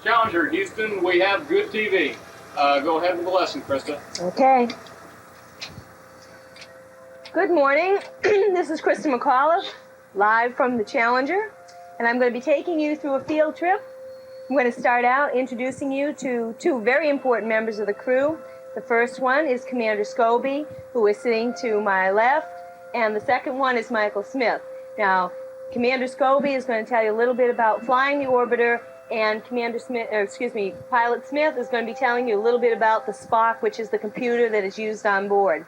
Challenger, Houston, we have good TV. Go ahead with the lesson, Krista. Okay. Good morning. This is Christei McAuliffe, live from the Challenger, and I'm going to be taking you through a field trip. I'm going to start out introducing you to two very important members of the crew. The first one is Commander Scobie, who is sitting to my left, and the second one is Michael Smith. Now, Commander Scobie is going to tell you a little bit about flying the orbiter, and Pilot Smith is going to be telling you a little bit about the Spock, which is the computer that is used on board.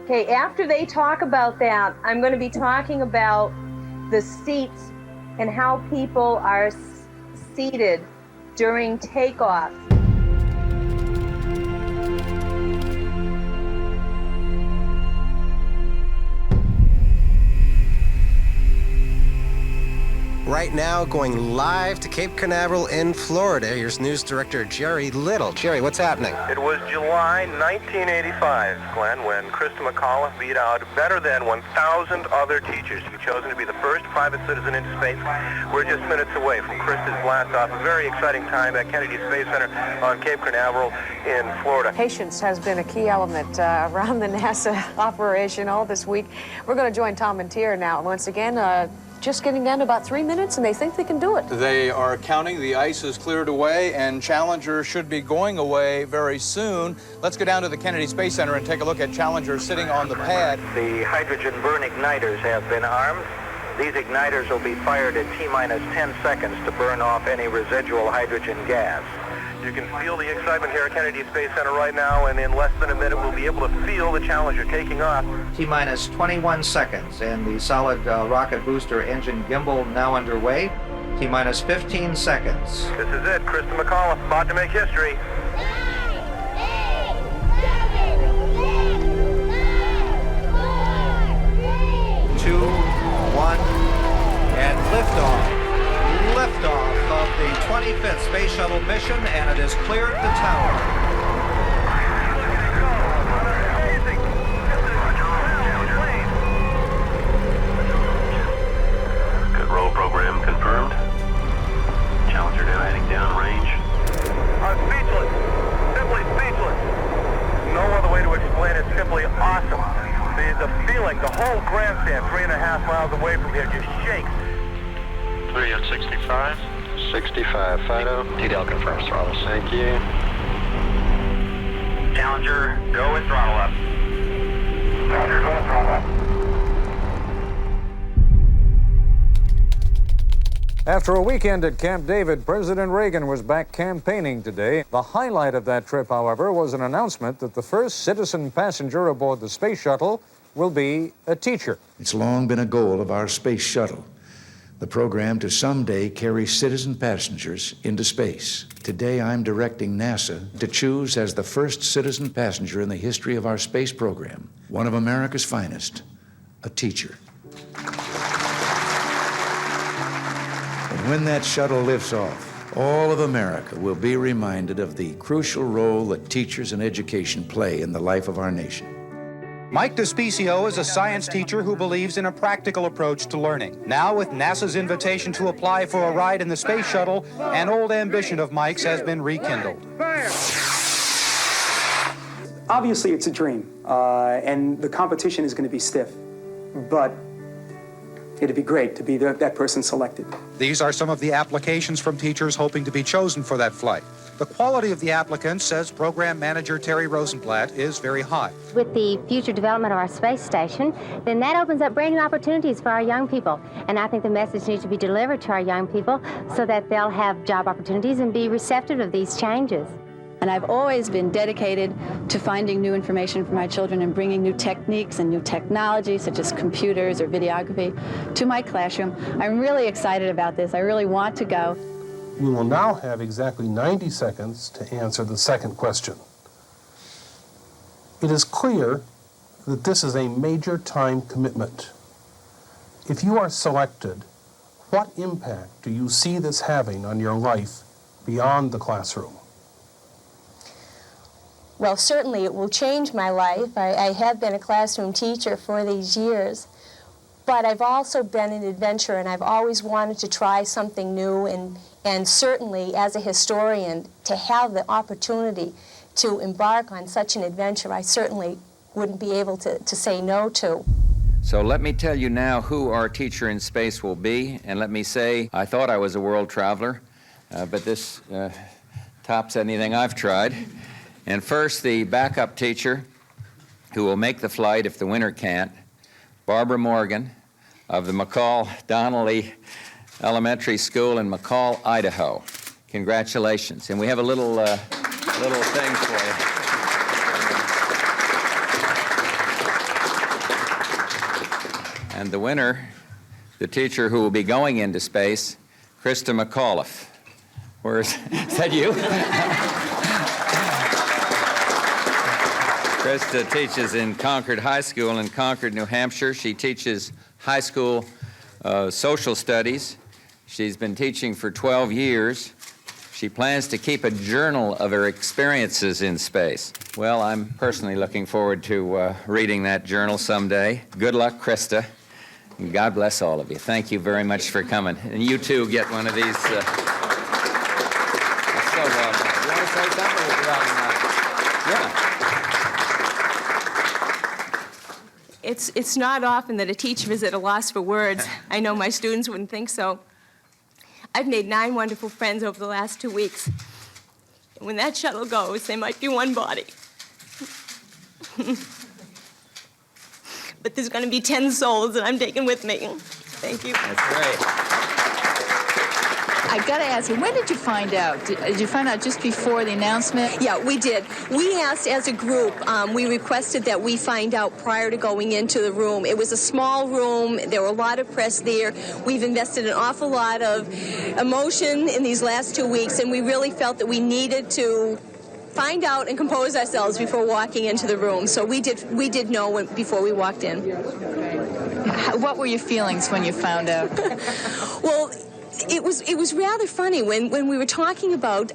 Okay, after they talk about that, I'm going to be talking about the seats and how people are seated during takeoff. Right now, going live to Cape Canaveral in Florida, here's News Director Jerry Little. Jerry, what's happening? It was July 1985, Glenn, when Christei McAuliffe beat out better than 1,000 other teachers who've chosen to be the first private citizen into space. We're just minutes away from Christei's blast off. A very exciting time at Kennedy Space Center on Cape Canaveral in Florida. Patience has been a key element around the NASA operation all this week. We're going to join Tom and Tier now. Once again, just getting down to about 3 minutes, and they think they can do it. They are counting. The ice is cleared away, and Challenger should be going away very soon. Let's go down to the Kennedy Space Center and take a look at Challenger sitting on the pad. The hydrogen burn igniters have been armed. These igniters will be fired at T-minus 10 seconds to burn off any residual hydrogen gas. You can feel the excitement here at Kennedy Space Center right now, and in less than a minute we'll be able to feel the Challenger taking off. T-minus 21 seconds, and the solid rocket booster engine gimbal now underway. T-minus 15 seconds. This is it, Christei McAuliffe about to make history. 2, 1, and liftoff. Liftoff of the 25th Space Shuttle mission, and it has cleared the tower. Good roll program confirmed. Challenger now heading downrange. I'm speechless. Simply speechless. No other way to explain it. Simply awesome. The feeling, the whole grandstand 3.5 miles away from here just shakes. 3 at 65. 65, Fido. TDL confirms throttles. Thank you. Challenger, go with throttle up. Challenger, go with throttle up. After a weekend at Camp David, President Reagan was back campaigning today. The highlight of that trip, however, was an announcement that the first citizen passenger aboard the space shuttle will be a teacher. It's long been a goal of our space shuttle, the program to someday carry citizen passengers into space. Today, I'm directing NASA to choose as the first citizen passenger in the history of our space program, one of America's finest, a teacher. And when that shuttle lifts off, all of America will be reminded of the crucial role that teachers and education play in the life of our nation. Mike DeSpicio is a science teacher who believes in a practical approach to learning. Now, with NASA's invitation to apply for a ride in the space shuttle, an old ambition of Mike's has been rekindled. Obviously, it's a dream, and the competition is going to be stiff, but it'd be great to be that person selected. These are some of the applications from teachers hoping to be chosen for that flight. The quality of the applicants, says Program Manager Terry Rosenblatt, is very high. With the future development of our space station, then that opens up brand new opportunities for our young people. And I think the message needs to be delivered to our young people so that they'll have job opportunities and be receptive of these changes. And I've always been dedicated to finding new information for my children and bringing new techniques and new technology, such as computers or videography, to my classroom. I'm really excited about this. I really want to go. We will now have exactly 90 seconds to answer the second question. It is clear that this is a major time commitment. If you are selected, what impact do you see this having on your life beyond the classroom? Well, certainly it will change my life. I have been a classroom teacher for these years, but I've also been an adventurer, and I've always wanted to try something new, and certainly as a historian, to have the opportunity to embark on such an adventure, I certainly wouldn't be able to say no to. So let me tell you now who our teacher in space will be, and let me say, I thought I was a world traveler, but this tops anything I've tried. And first, the backup teacher who will make the flight if the winner can't, Barbara Morgan of the McCall Donnelly Elementary School in McCall, Idaho. Congratulations. And we have a little thing for you. And the winner, the teacher who will be going into space, Christei McAuliffe. Is that you? Christa teaches in Concord High School in Concord, New Hampshire. She teaches high school social studies. She's been teaching for 12 years. She plans to keep a journal of her experiences in space. Well, I'm personally looking forward to reading that journal someday. Good luck, Christa. And God bless all of you. Thank you very much for coming. And you too get one of these. That's so well done. You want to say something? Yeah. It's not often that a teacher is at a loss for words. I know my students wouldn't think so. I've made 9 wonderful friends over the last 2 weeks. And when that shuttle goes, they might be one body. But there's going to be 10 souls that I'm taking with me. Thank you. That's great. I've got to ask you, when did you find out? Did you find out just before the announcement? Yeah, we did. We asked as a group, we requested that we find out prior to going into the room. It was a small room. There were a lot of press there. We've invested an awful lot of emotion in these last 2 weeks, and we really felt that we needed to find out and compose ourselves before walking into the room. So we did know before we walked in. What were your feelings when you found out? Well, it was rather funny when we were talking about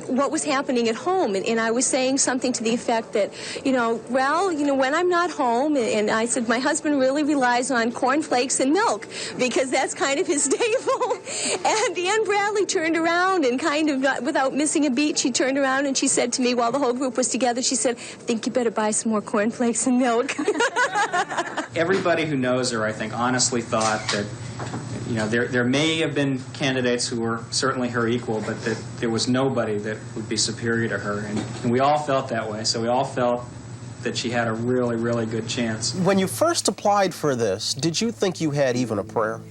what was happening at home, and I was saying something to the effect that, when I'm not home, and I said my husband really relies on cornflakes and milk because that's kind of his staple. And Ann Bradley turned around and kind of, without missing a beat, she turned around and she said to me while the whole group was together, she said, "I think you better buy some more cornflakes and milk." Everybody who knows her, I think, honestly thought that there may have been candidates who were certainly her equal, but that there was nobody that would be superior to her. And we all felt that way, so we all felt that she had a really, really good chance. When you first applied for this, did you think you had even a prayer?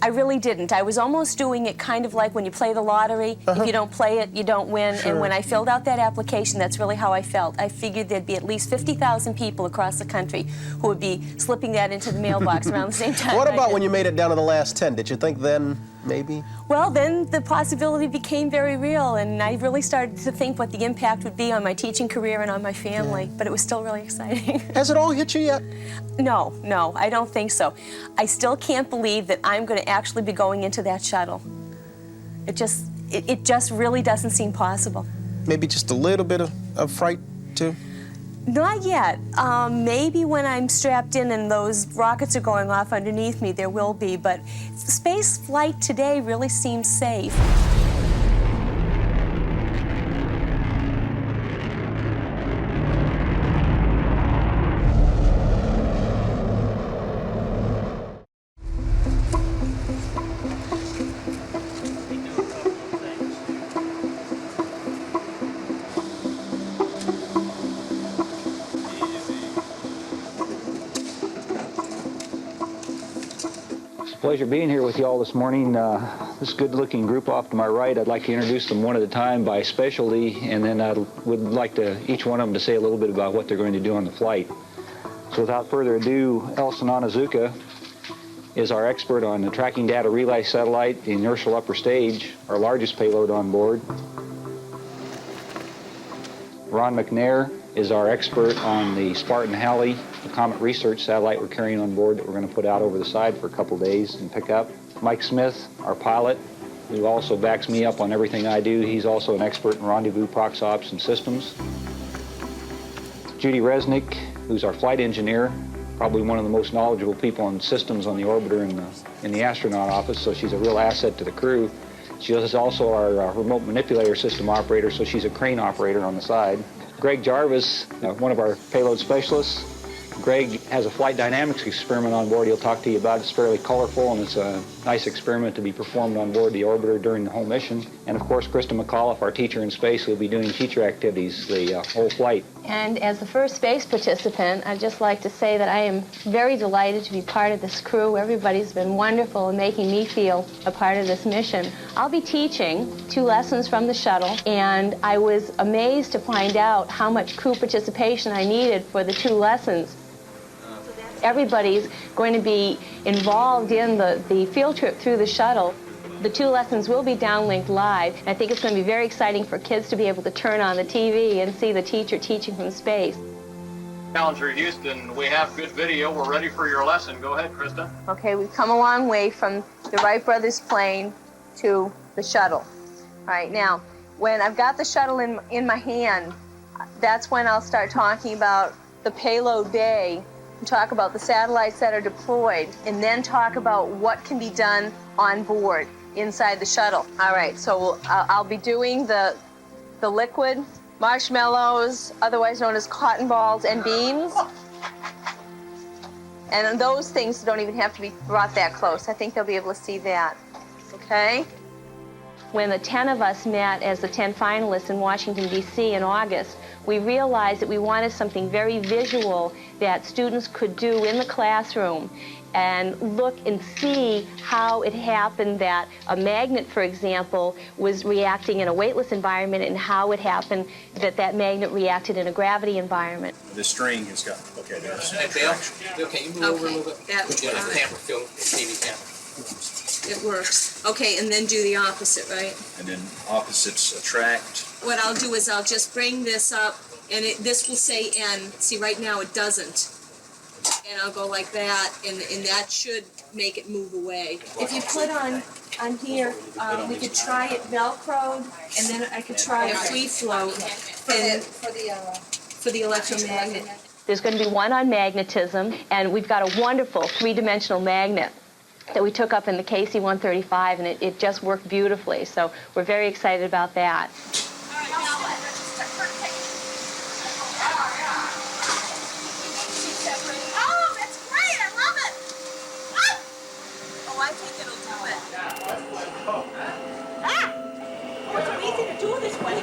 I really didn't. I was almost doing it kind of like when you play the lottery. If you don't play it, you don't win. Sure. And when I filled out that application, that's really how I felt. I figured there'd be at least 50,000 people across the country who would be slipping that into the mailbox around the same time. What about when you made it down to the last 10? Did you think then, maybe? Well, then the possibility became very real, and I really started to think what the impact would be on my teaching career and on my family, but it was still really exciting. Has it all hit you yet? No, I don't think so. I still can't believe that I'm going to actually be going into that shuttle. It just really doesn't seem possible. Maybe just a little bit of fright, too? Not yet. Maybe when I'm strapped in and those rockets are going off underneath me, there will be, but space flight today really seems safe. Pleasure being here with you all this morning. This good-looking group off to my right, I'd like to introduce them one at a time by specialty, and then I would like each one of them to say a little bit about what they're going to do on the flight. So without further ado, Elson Onizuka is our expert on the tracking data relay satellite, the inertial upper stage, our largest payload on board. Ron McNair is our expert on the Spartan Halley, the Comet research satellite we're carrying on board that we're going to put out over the side for a couple days and pick up. Mike Smith, our pilot, who also backs me up on everything I do. He's also an expert in rendezvous, prox ops, and systems. Judy Resnick, who's our flight engineer, probably one of the most knowledgeable people on systems on the orbiter in the astronaut office, so she's a real asset to the crew. She is also our remote manipulator system operator, so she's a crane operator on the side. Greg Jarvis, one of our payload specialists. Greg has a flight dynamics experiment on board he'll talk to you about. It's fairly colorful, and it's a nice experiment to be performed on board the orbiter during the whole mission. And of course, Christei McAuliffe, our teacher in space, will be doing teacher activities the whole flight. And as the first space participant, I'd just like to say that I am very delighted to be part of this crew. Everybody's been wonderful in making me feel a part of this mission. I'll be teaching 2 lessons from the shuttle, and I was amazed to find out how much crew participation I needed for the 2 lessons. Everybody's going to be involved in the field trip through the shuttle. The 2 lessons will be downlinked live. And I think it's going to be very exciting for kids to be able to turn on the TV and see the teacher teaching from space. Challenger Houston, we have good video. We're ready for your lesson. Go ahead, Krista. Okay, we've come a long way from the Wright brothers plane to the shuttle. All right, now, when I've got the shuttle in my hand, that's when I'll start talking about the payload bay, talk about the satellites that are deployed, and then talk about what can be done on board inside the shuttle. All right, so I'll be doing the liquid, marshmallows, otherwise known as cotton balls and beams. And those things don't even have to be brought that close. I think they'll be able to see that, okay? When the 10 of us met as the 10 finalists in Washington, D.C. in August, we realized that we wanted something very visual that students could do in the classroom and look and see how it happened that a magnet, for example, was reacting in a weightless environment, and how it happened that that magnet reacted in a gravity environment. The string has got, okay, there's. Hey, Bill, can you move over a little bit? Put you on a camera, film, TV camera. It works. Okay, and then do the opposite, right? And then opposites attract. What I'll do is I'll just bring this up, and this will say N. See, right now it doesn't. And I'll go like that, and that should make it move away. If you put on here, we could try it Velcroed, and then I could try a free float for the electromagnet. There's going to be one on magnetism, and we've got a wonderful 3-dimensional magnet that we took up in the KC-135, and it just worked beautifully. So we're very excited about that. Oh, that's great! I love it! Oh, I think it'll do it. Ah! Oh, it's so easy to do this way.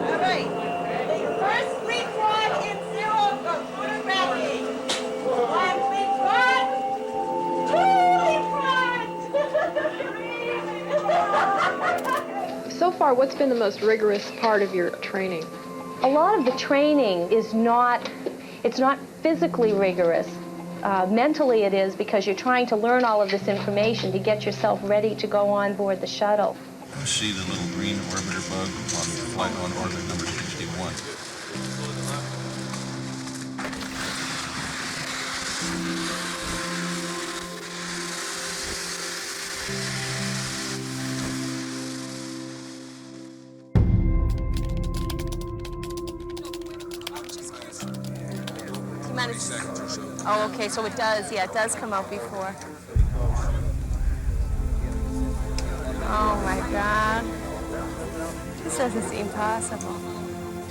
All right. The first leapfrog in 0 from Lunar Gravity. 1 leapfrog. 2 leapfrogs. So far, what's been the most rigorous part of your training? A lot of the training is not physically rigorous. Mentally it is, because you're trying to learn all of this information to get yourself ready to go on board the shuttle. You see the little green orbiter bug on flight on orbit number 61. Oh, okay, so it does, yeah, it does come out before. Oh my God. This doesn't seem possible.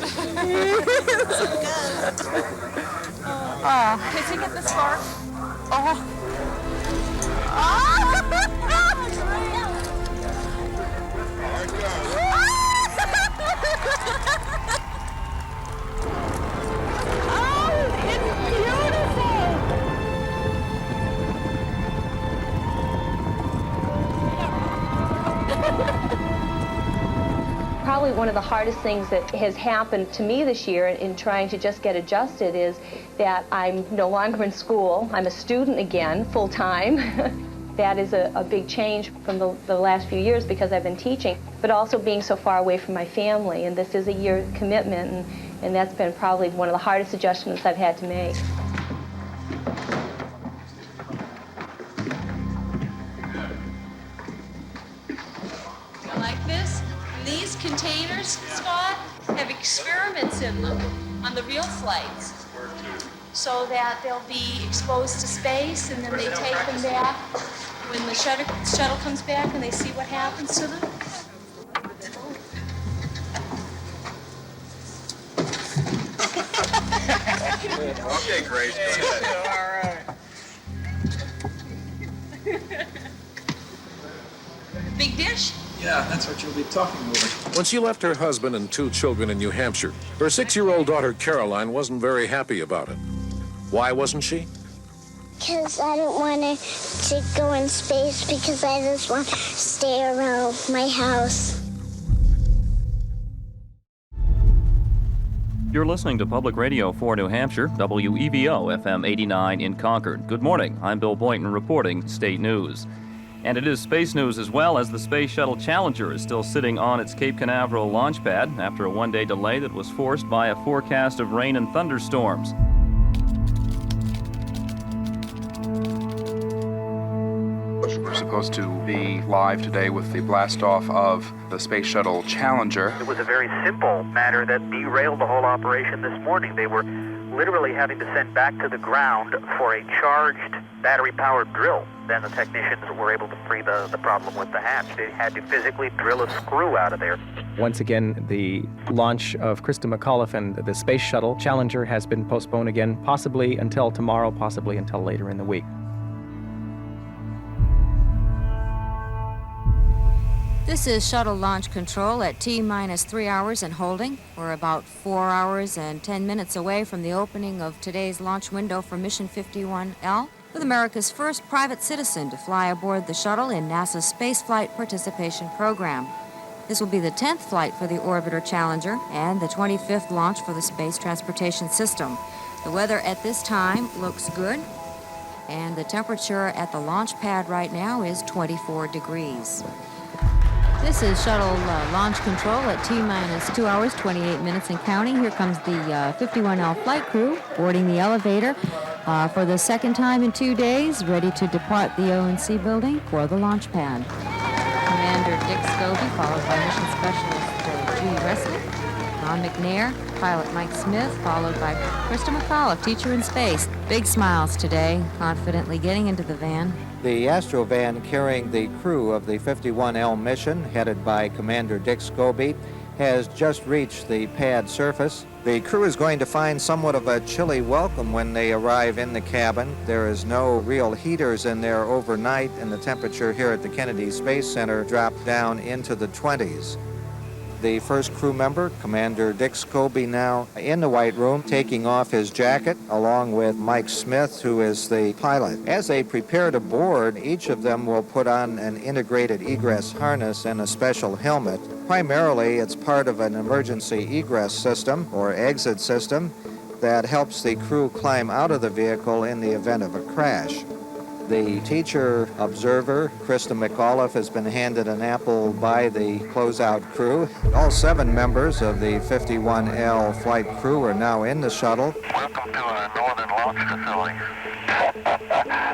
So good. Oh. Did you get the scarf? Oh. Oh! Probably one of the hardest things that has happened to me this year in trying to just get adjusted is that I'm no longer in school. I'm a student again, full-time. That is a big change from the last few years because I've been teaching, but also being so far away from my family. And this is a year commitment, And that's been probably one of the hardest adjustments I've had to make. Like this? These containers, Scott, have experiments in them on the real flights, so that they'll be exposed to space, and then they take them back when the shuttle comes back, and they see what happens to them. Okay, Grace. All right. Big dish? Yeah, that's what you'll be talking about. When she left her husband and 2 children in New Hampshire, her 6-year-old daughter Caroline wasn't very happy about it. Why wasn't she? Because I don't want to go in space, because I just want to stay around my house. You're listening to Public Radio for New Hampshire, WEVO FM 89 in Concord. Good morning. I'm Bill Boynton reporting state news. And it is space news as well, as the Space Shuttle Challenger is still sitting on its Cape Canaveral launch pad after a one-day delay that was forced by a forecast of rain and thunderstorms. We're supposed to be live today with the blast-off of the Space Shuttle Challenger. It was a very simple matter that derailed the whole operation this morning. They were literally having to send back to the ground for a charged battery-powered drill. Then the technicians were able to free the problem with the hatch. They had to physically drill a screw out of there. Once again, the launch of Christei McAuliffe and the Space Shuttle Challenger has been postponed again, possibly until tomorrow, possibly until later in the week. This is shuttle launch control at T-minus 3 hours and holding. We're about 4 hours and 10 minutes away from the opening of today's launch window for Mission 51L, with America's first private citizen to fly aboard the shuttle in NASA's Spaceflight Participation Program. This will be the 10th flight for the Orbiter Challenger and the 25th launch for the Space Transportation System. The weather at this time looks good, and the temperature at the launch pad right now is 24 degrees. This is shuttle launch control at T-minus 2 hours, 28 minutes and counting. Here comes the 51L flight crew boarding the elevator for the second time in 2 days, ready to depart the ONC building for the launch pad. Commander Dick Scobie, followed by Mission Specialist Judy Wesley, Ron McNair, pilot Mike Smith, followed by Christei McAuliffe, teacher in space. Big smiles today, confidently getting into the van. The Astro van carrying the crew of the 51L mission, headed by Commander Dick Scobie, has just reached the pad surface. The crew is going to find somewhat of a chilly welcome when they arrive in the cabin. There is no real heaters in there overnight, and the temperature here at the Kennedy Space Center dropped down into the 20s. The first crew member, Commander Dick Scobie, now in the White Room, taking off his jacket, along with Mike Smith, who is the pilot. As they prepare to board, each of them will put on an integrated egress harness and a special helmet. Primarily, it's part of an emergency egress system, or exit system, that helps the crew climb out of the vehicle in the event of a crash. The teacher observer, Christei McAuliffe, has been handed an apple by the closeout crew. All 7 members of the 51L flight crew are now in the shuttle. Welcome to our northern launch facility.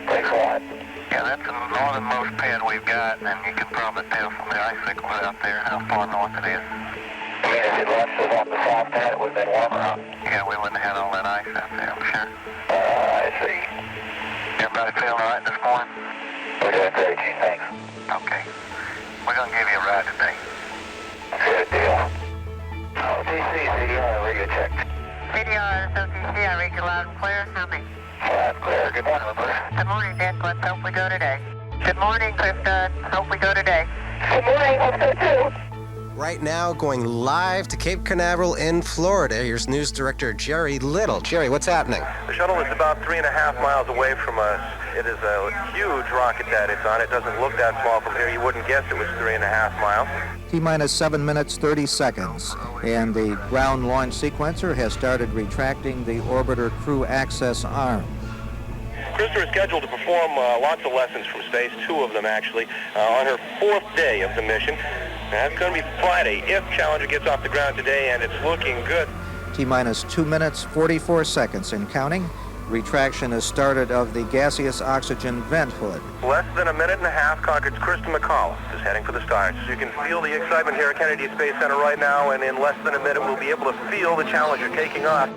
Thanks a lot. Yeah, that's the northernmost pad we've got, and you can probably tell from the icicles out there how far north it is. I mean, if you launched it on the south pad, it would have been warmer, huh? Yeah, we wouldn't have had all that ice out there, I'm sure. I see. Everybody feeling all right this morning? We're doing great, Gene, thanks. Okay. We're going to give you a ride today. Good deal. OTC, CDR, radio check. CDR, OTC, I read you loud and clear. How me? Loud and clear. Good morning, Lamar. Good morning, Dick. Let's hope we go today. Good morning, Krista. Hope we go today. Good morning. Hope so, too. Right now, going live to Cape Canaveral in Florida. Here's News Director Jerry Little. Jerry, what's happening? The shuttle is about 3.5 miles away from us. It is a huge rocket that it's on. It doesn't look that small from here. You wouldn't guess it was 3.5 miles. T-minus 7 minutes, 30 seconds. And the ground launch sequencer has started retracting the orbiter crew access arm. Krista is scheduled to perform lots of lessons from space, 2 of them actually, on her 4th day of the mission. That's going to be Friday if Challenger gets off the ground today, and it's looking good. T-minus 2 minutes, 44 seconds and counting. Retraction has started of the gaseous oxygen vent hood. Less than a minute and a half, Concord's Christei McAuliffe is heading for the stars. You can feel the excitement here at Kennedy Space Center right now, and in less than a minute we'll be able to feel the Challenger taking off.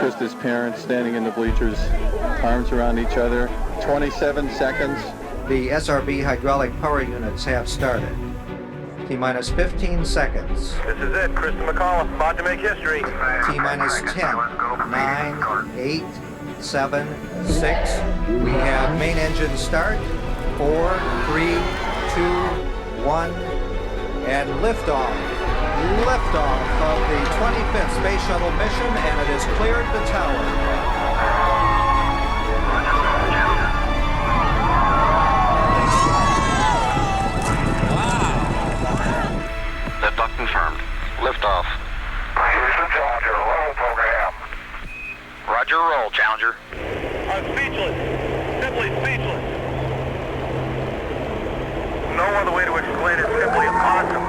Christei's parents standing in the bleachers, arms around each other. 27 seconds. The SRB hydraulic power units have started. T-minus 15 seconds. This is it, Christei McAuliffe about to make history. T-minus 10, 9, 8, 7, 6. We have main engine start. 4, 3, 2, 1, and liftoff. Liftoff of the 25th Space Shuttle mission, and it has cleared the tower. Liftoff confirmed. Liftoff. Houston Challenger, roll program. Roger, roll, Challenger. I'm speechless. Simply speechless. No other way to explain it, simply awesome.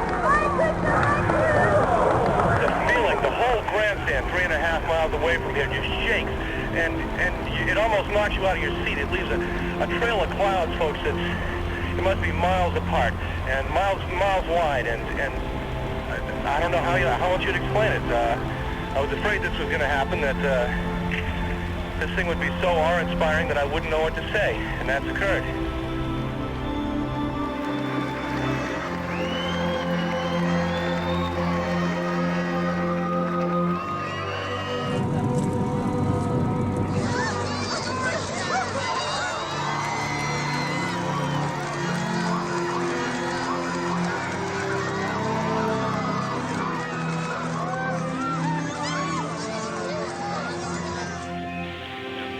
The feeling, the whole grandstand 3.5 miles away from here just shakes, and it almost knocks you out of your seat. It leaves a trail of clouds, folks, it must be miles apart and miles wide, and I don't know how else you'd explain it. I was afraid this was going to happen, that this thing would be so awe-inspiring that I wouldn't know what to say, and that's occurred.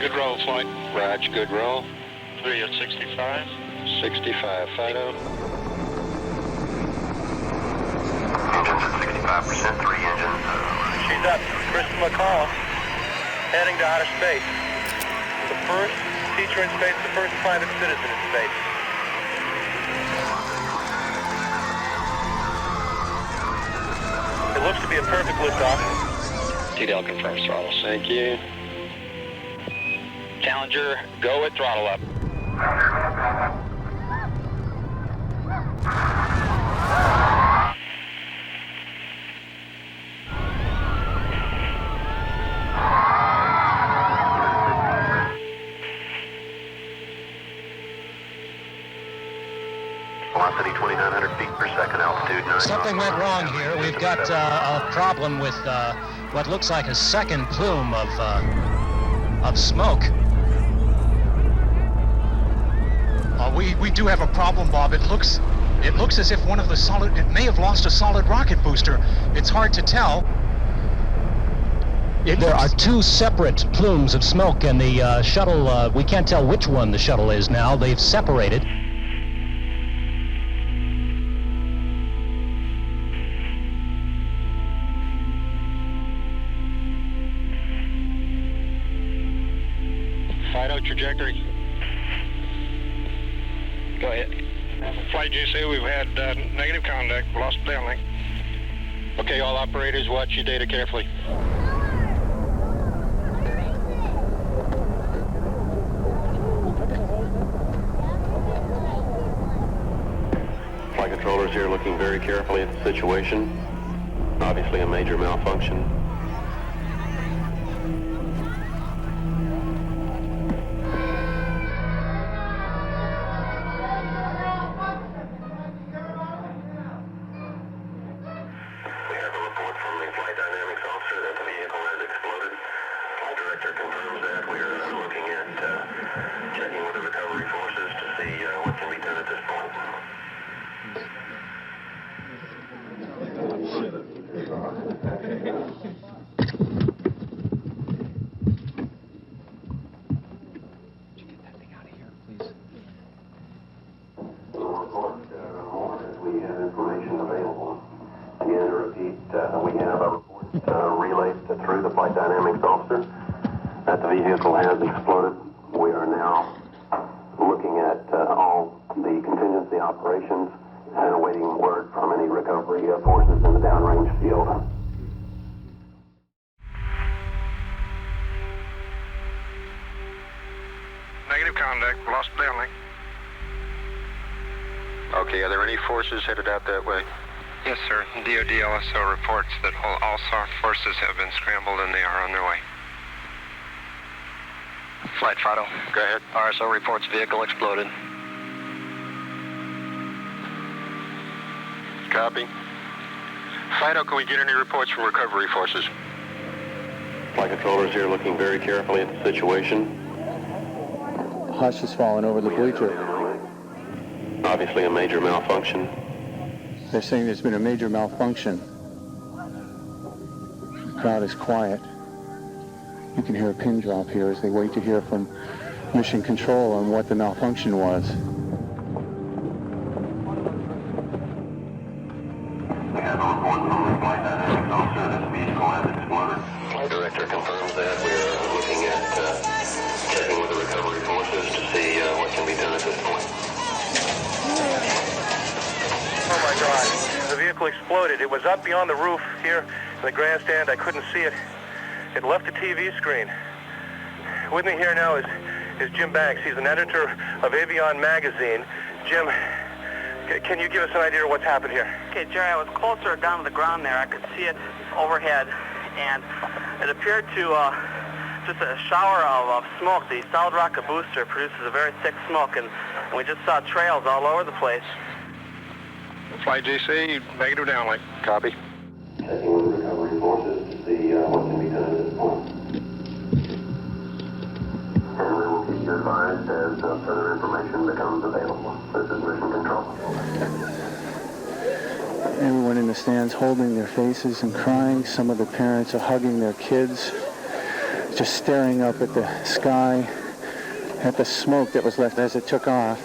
Good roll, flight. Raj, good roll. 3 at 65. 65, Fido. Engines at 65%, 3 engines. She's up. Christei McAuliffe, heading to outer space. The first teacher in space, the first private citizen in space. It looks to be a perfect liftoff. TDL confirms throttle. Thank you. Challenger, go at throttle up. Velocity 2,900 feet per second, altitude 9. Something went wrong here. We've got a problem with what looks like a second plume of smoke. We do have a problem, Bob. It looks as if it may have lost a solid rocket booster. It's hard to tell. There are two separate plumes of smoke, and the shuttle, we can't tell which one the shuttle is now. They've separated. Fido trajectory. Go ahead. Flight GC, we've had negative contact, lost downlink. Okay, all operators, watch your data carefully. Flight controllers here looking very carefully at the situation. Obviously a major malfunction. We have a report vehicle has exploded. We are now looking at all the contingency operations and awaiting word from any recovery forces in the downrange field. Negative contact, lost downlink. Okay, are there any forces headed out that way? Yes, sir. DoD also reports that all forces have been scrambled and they are on their way. Flight Fido. Go ahead. RSO reports vehicle exploded. Copy. Fido, can we get any reports from recovery forces? Flight controllers here looking very carefully at the situation. Hush has fallen over the bleacher. Obviously a major malfunction. They're saying there's been a major malfunction. The crowd is quiet. You can hear a pin drop here as they wait to hear from Mission Control on what the malfunction was. Flight director confirms that. We're looking at checking with the recovery forces to see what can be done at this point. Oh my God, the vehicle exploded. It was up beyond the roof here in the grandstand. I couldn't see it. It left the TV screen. With me here now is Jim Banks. He's an editor of Avion magazine. Jim, can you give us an idea of what's happened here? Okay, Jerry, I was closer down to the ground there. I could see it overhead, and it appeared to just a shower of smoke. The solid rocket booster produces a very thick smoke, and we just saw trails all over the place. Flight GC, negative downlink. Copy. Checking with recovery forces to see what can be done at this point. And we will keep you advised as further information becomes available. This is Mission Control. Everyone in the stands holding their faces and crying. Some of the parents are hugging their kids, just staring up at the sky, at the smoke that was left as it took off.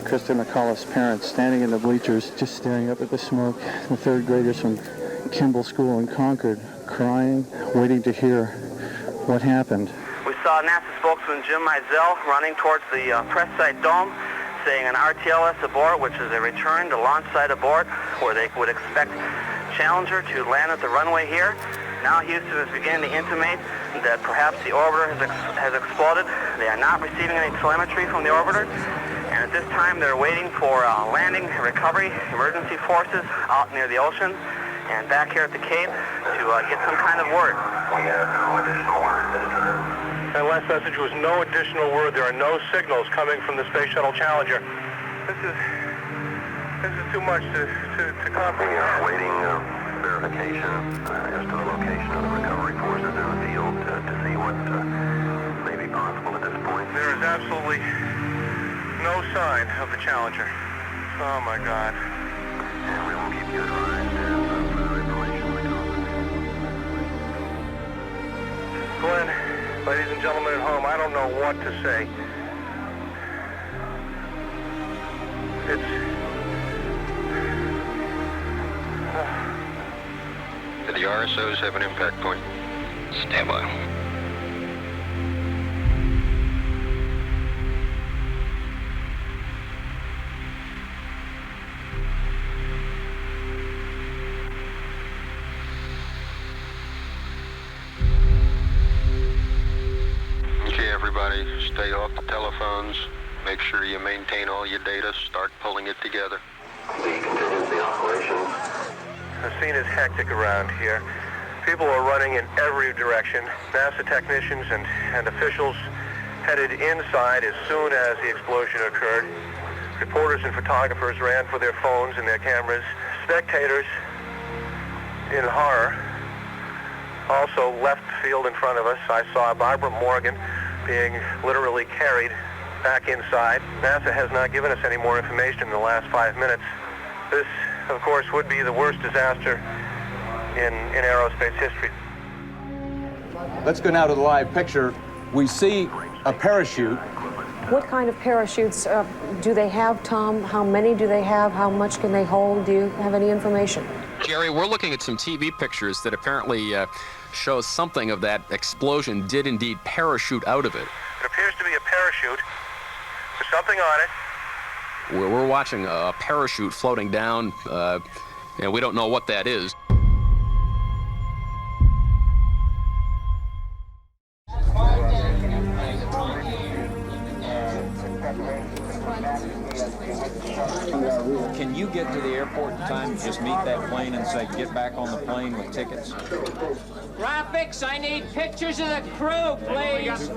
Christei McAuliffe's parents standing in the bleachers, just staring up at the smoke. The third graders from Kimball School in Concord, crying, waiting to hear what happened. We saw NASA spokesman Jim Mizell running towards the press site dome, saying an RTLS abort, which is a return to launch site abort, where they would expect Challenger to land at the runway here. Now Houston is beginning to intimate that perhaps the orbiter has exploded. They are not receiving any telemetry from the orbiter. And at this time, they're waiting for landing, recovery, emergency forces out near the ocean and back here at the Cape to get some kind of word. That last message was no additional word. There are no signals coming from the Space Shuttle Challenger. This is too much to comprehend. We are waiting verification as to the location of the recovery forces in the field to see what may be possible at this point. There is absolutely no sign of the Challenger. Oh my God. And we will keep you advised as further information becomes available. Glenn, ladies and gentlemen at home, I don't know what to say. Do the RSOs have an impact point? Stand by. Okay, everybody, stay off the telephones. Make sure you maintain all your data. Start pulling it together. The contingency operations. The scene is hectic around here. People are running in every direction. NASA technicians and officials headed inside as soon as the explosion occurred. Reporters and photographers ran for their phones and their cameras. Spectators, in horror, also left the field in front of us. I saw Barbara Morgan being literally carried back inside. NASA has not given us any more information in the last 5 minutes. This, of course, would be the worst disaster in aerospace history. Let's go now to the live picture. We see a parachute. What kind of parachutes do they have, Tom? How many do they have? How much can they hold? Do you have any information? Jerry, we're looking at some TV pictures that apparently show something of that explosion did indeed parachute out of it. It appears to be a parachute. There's something on it. We're watching a parachute floating down, and we don't know what that is. Can you get to the airport in time to just meet that plane and say, get back on the plane with tickets? Graphics, I need pictures of the crew, please.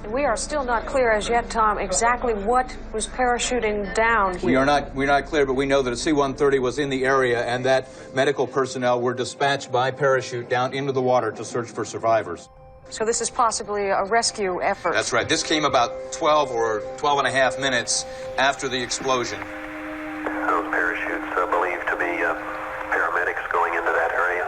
We are still not clear as yet, Tom, exactly what was parachuting down here. We're not clear, but we know that a C-130 was in the area and that medical personnel were dispatched by parachute down into the water to search for survivors. So this is possibly a rescue effort. That's right. This came about 12 or 12 and a half minutes after the explosion. Those parachutes are believed to be paramedics going into that area.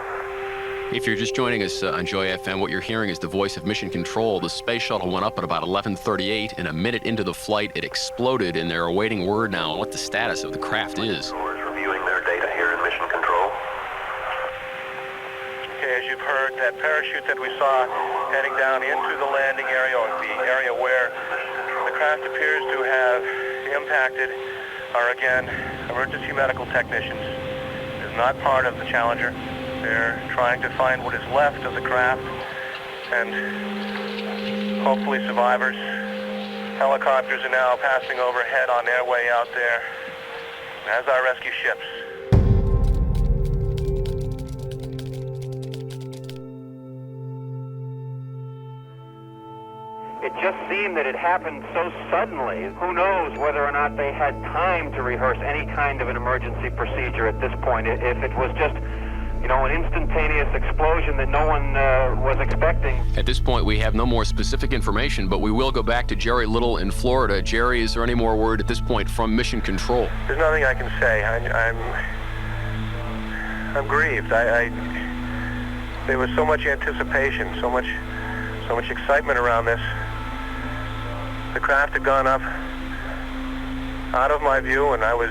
If you're just joining us on Joy FM, what you're hearing is the voice of Mission Control. The space shuttle went up at about 11:38, and a minute into the flight, it exploded, and they're awaiting word now on what the status of the craft is. We're reviewing their data here in Mission Control. Okay, as you've heard, that parachute that we saw heading down into the landing area, or the area where the craft appears to have impacted, are again emergency medical technicians. It is not part of the Challenger. They're trying to find what is left of the craft and hopefully survivors. Helicopters are now passing overhead on their way out there, as are rescue ships. It just seemed that it happened so suddenly. Who knows whether or not they had time to rehearse any kind of an emergency procedure at this point. If it was just, you know, an instantaneous explosion that no one was expecting. At this point, we have no more specific information, but we will go back to Jerry Little in Florida. Jerry, is there any more word at this point from Mission Control? There's nothing I can say. I'm grieved. There was so much anticipation, so much excitement around this. The craft had gone up out of my view, and I was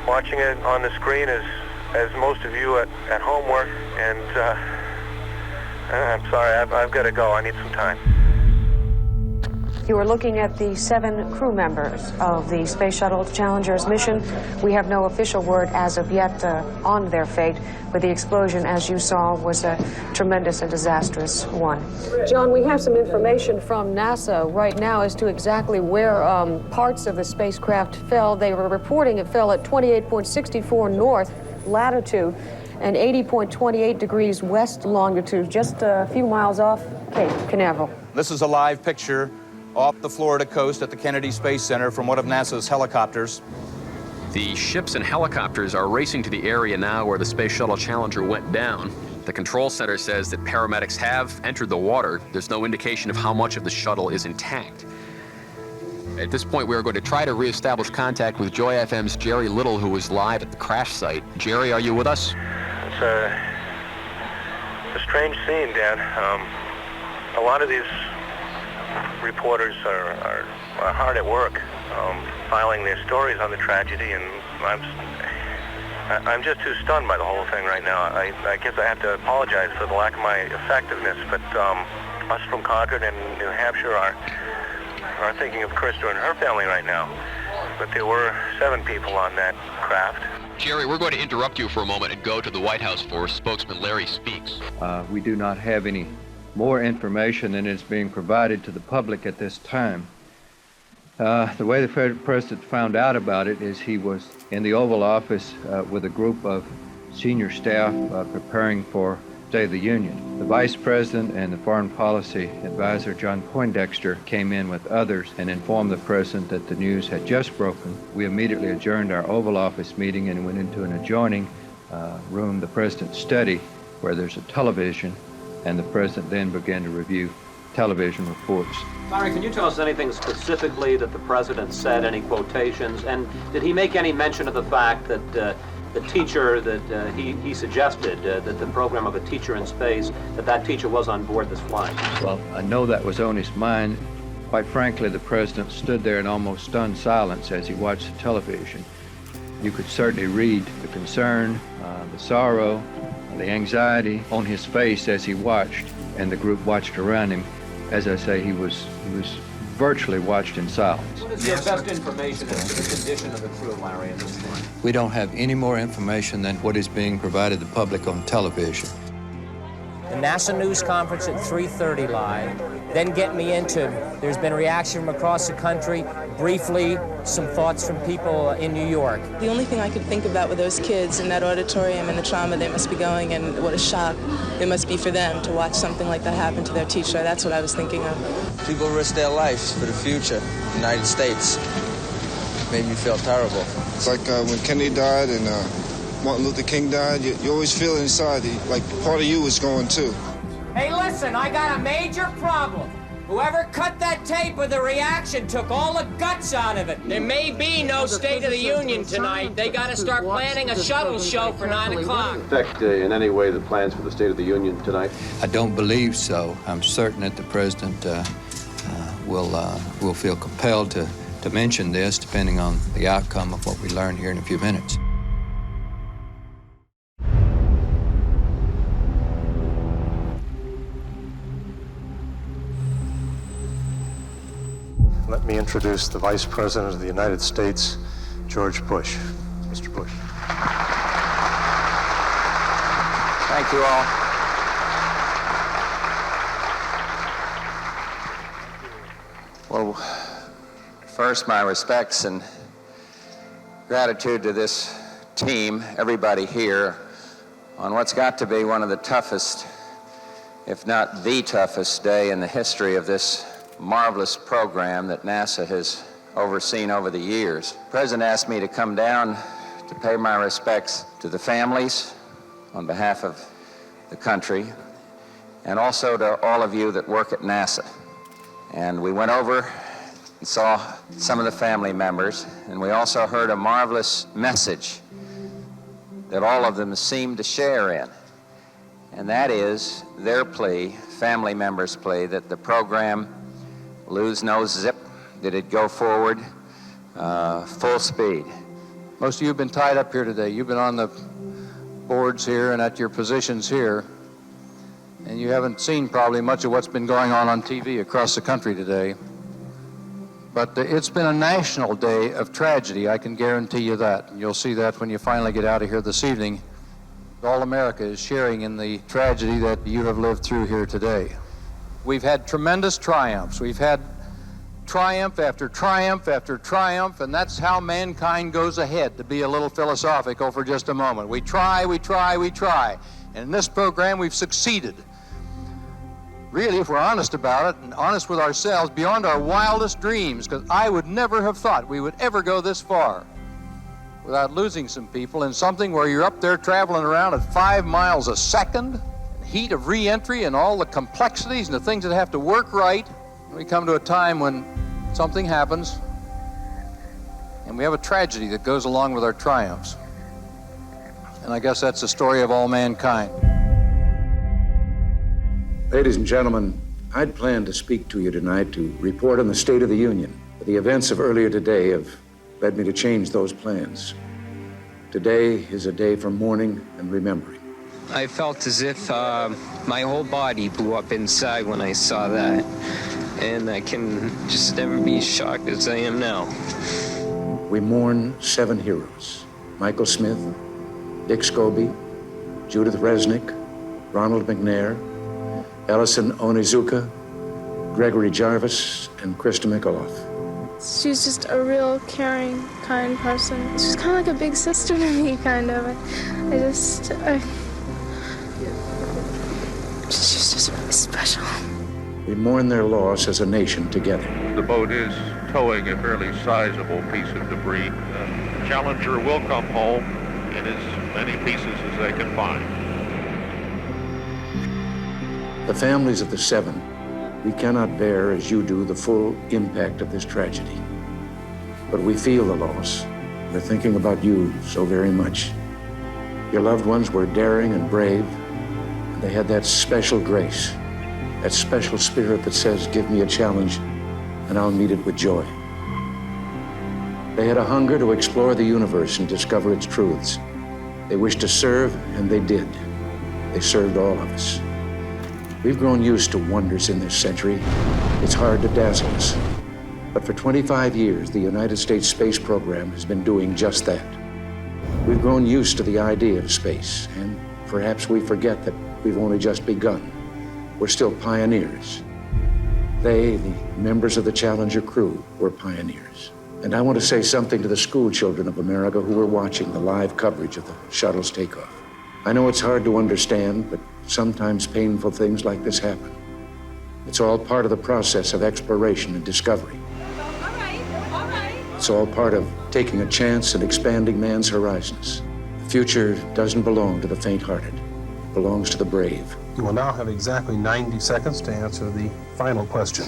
watching it on the screen as most of you at home were, and I'm sorry, I've got to go. I need some time. You are looking at the 7 crew members of the Space Shuttle Challenger's mission. We have no official word as of yet on their fate, but the explosion, as you saw, was a tremendous and disastrous one. John, we have some information from NASA right now as to exactly where parts of the spacecraft fell. They were reporting it fell at 28.64 north latitude and 80.28 degrees west longitude, just a few miles off Cape Canaveral. This is a live picture off the Florida coast at the Kennedy Space Center from one of NASA's helicopters. The ships and helicopters are racing to the area now where the Space Shuttle Challenger went down. The control center says that paramedics have entered the water. There's no indication of how much of the shuttle is intact. At this point, we are going to try to reestablish contact with Joy FM's Jerry Little, who is live at the crash site. Jerry, are you with us? It's a strange scene, Dan. A lot of these reporters are hard at work filing their stories on the tragedy, and I'm just too stunned by the whole thing right now. I guess I have to apologize for the lack of my effectiveness, but us from Concord and New Hampshire are thinking of Krista and her family right now. But there were 7 people on that craft. Jerry, we're going to interrupt you for a moment and go to the White House for spokesman Larry Speaks. We do not have any more information than is being provided to the public at this time. The way the President found out about it is he was in the Oval Office with a group of senior staff preparing for State of the Union. The Vice President and the Foreign Policy Advisor, John Poindexter, came in with others and informed the President that the news had just broken. We immediately adjourned our Oval Office meeting and went into an adjoining room, the President's study, where there's a television, and the President then began to review television reports. Larry, can you tell us anything specifically that the President said, any quotations, and did he make any mention of the fact that the teacher that he suggested, that the program of a teacher in space, that teacher was on board this flight? Well, I know that was on his mind. Quite frankly, the President stood there in almost stunned silence as he watched the television. You could certainly read the concern, the sorrow, the anxiety on his face as he watched, and the group watched around him. As I say, he was virtually watched in silence. What is your best information as to the condition of the crew, Larry, at this point? We don't have any more information than what is being provided to the public on television. The NASA news conference at 3:30 live, then get me into, there's been reaction from across the country, briefly some thoughts from people in New York. The only thing I could think about with those kids in that auditorium and the trauma they must be going, and what a shock it must be for them to watch something like that happen to their teacher. That's what I was thinking of. People risk their lives for the future, United States. Made me feel terrible. It's like when Kennedy died and Martin Luther King died, you always feel inside, like part of you is going too. Hey, listen, I got a major problem. Whoever cut that tape of the reaction took all the guts out of it. There may be no State of the Union tonight. They got to start planning a shuttle show for 9 o'clock. Affect in any way the plans for the State of the Union tonight? I don't believe so. I'm certain that the President will feel compelled to mention this, depending on the outcome of what we learn here in a few minutes. Let me introduce the Vice President of the United States, George Bush. Mr. Bush. Thank you all. Well, first, my respects and gratitude to this team, everybody here, on what's got to be one of the toughest, if not the toughest day in the history of this marvelous program that NASA has overseen over the years. The President asked me to come down to pay my respects to the families on behalf of the country, and also to all of you that work at NASA. And we went over and saw some of the family members, and we also heard a marvelous message that all of them seemed to share in, and that is their plea, family members' plea, that the program lose no zip, that it go forward full speed. Most of you have been tied up here today. You've been on the boards here and at your positions here, and you haven't seen probably much of what's been going on TV across the country today. But it's been a national day of tragedy, I can guarantee you that. And you'll see that when you finally get out of here this evening. All America is sharing in the tragedy that you have lived through here today. We've had tremendous triumphs. We've had triumph after triumph after triumph, and that's how mankind goes ahead, to be a little philosophical for just a moment. We try, we try, we try. And in this program, we've succeeded. Really, if we're honest about it, and honest with ourselves, beyond our wildest dreams, because I would never have thought we would ever go this far without losing some people in something where you're up there traveling around at 5 miles a second, heat of re-entry and all the complexities and the things that have to work right. We come to a time when something happens and we have a tragedy that goes along with our triumphs. And I guess that's the story of all mankind. Ladies and gentlemen, I'd planned to speak to you tonight to report on the State of the Union. The events of earlier today have led me to change those plans. Today is a day for mourning and remembering. I felt as if my whole body blew up inside when I saw that. And I can just never be as shocked as I am now. We mourn 7 heroes: Michael Smith, Dick Scobie, Judith Resnick, Ronald McNair, Ellison Onizuka, Gregory Jarvis, and Christei McAuliffe. She's just a real caring, kind person. She's kind of like a big sister to me, kind of. She's just really special. We mourn their loss as a nation together. The boat is towing a fairly sizable piece of debris. The Challenger will come home in as many pieces as they can find. The families of the 7, we cannot bear as you do the full impact of this tragedy. But we feel the loss. We're thinking about you so very much. Your loved ones were daring and brave, and they had that special grace, that special spirit that says, give me a challenge, and I'll meet it with joy. They had a hunger to explore the universe and discover its truths. They wished to serve, and they did. They served all of us. We've grown used to wonders in this century. It's hard to dazzle us. But for 25 years, the United States space program has been doing just that. We've grown used to the idea of space, and perhaps we forget that we've only just begun. We're still pioneers. They, the members of the Challenger crew, were pioneers. And I want to say something to the school children of America who were watching the live coverage of the shuttle's takeoff. I know it's hard to understand, but sometimes painful things like this happen. It's all part of the process of exploration and discovery. It's all part of taking a chance and expanding man's horizons. The future doesn't belong to the faint-hearted. It belongs to the brave. You will now have exactly 90 seconds to answer the final question.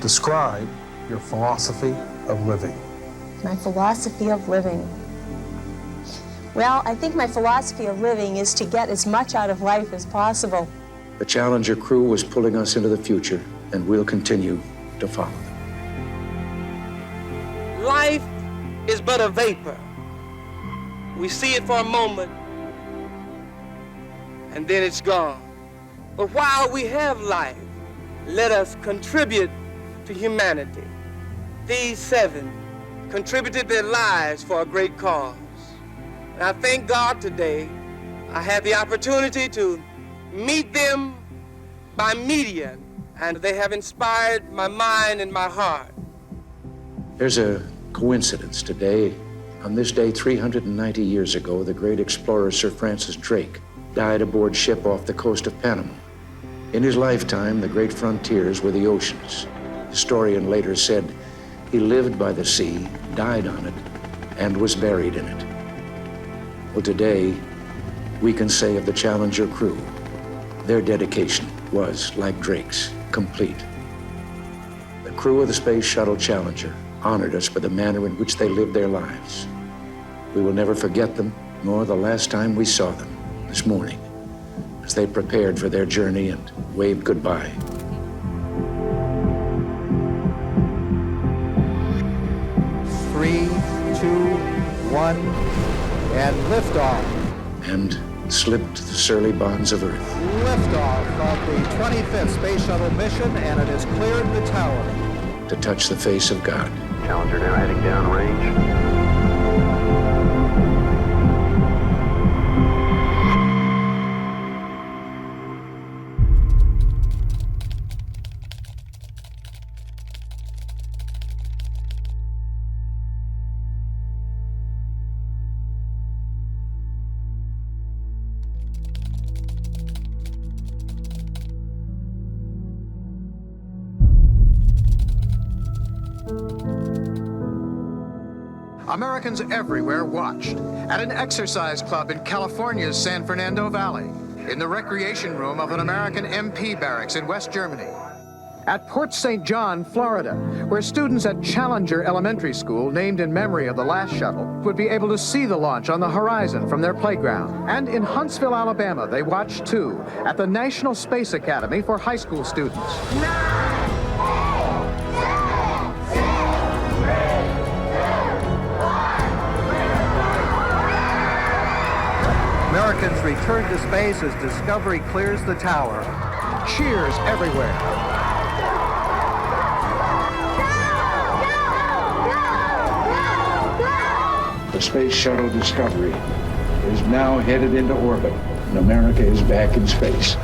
Describe your philosophy of living. My philosophy of living. Well, I think my philosophy of living is to get as much out of life as possible. The Challenger crew was pulling us into the future, and we'll continue to follow them. Life is but a vapor. We see it for a moment, and then it's gone. But while we have life, let us contribute to humanity. These 7 contributed their lives for a great cause. And I thank God today I had the opportunity to meet them by media, and they have inspired my mind and my heart. There's a coincidence today. On this day 390 years ago, the great explorer Sir Francis Drake died aboard ship off the coast of Panama. In his lifetime, the great frontiers were the oceans. Historian later said he lived by the sea, died on it, and was buried in it. Well, today, we can say of the Challenger crew, their dedication was, like Drake's, complete. The crew of the Space Shuttle Challenger honored us for the manner in which they lived their lives. We will never forget them, nor the last time we saw them, this morning, as they prepared for their journey and waved goodbye. 3, 2, 1, and liftoff. And slipped the surly bonds of Earth. Liftoff of the 25th Space Shuttle mission, and it has cleared the tower. To touch the face of God. Challenger now heading downrange. Americans everywhere watched at an exercise club in California's San Fernando Valley, in the recreation room of an American MP barracks in West Germany, at Port St. John, Florida, where students at Challenger Elementary School, named in memory of the last shuttle, would be able to see the launch on the horizon from their playground. And in Huntsville, Alabama, they watched too, at the National Space Academy for high school students. Americans return to space as Discovery clears the tower. Cheers everywhere. The Space Shuttle Discovery is now headed into orbit, and America is back in space.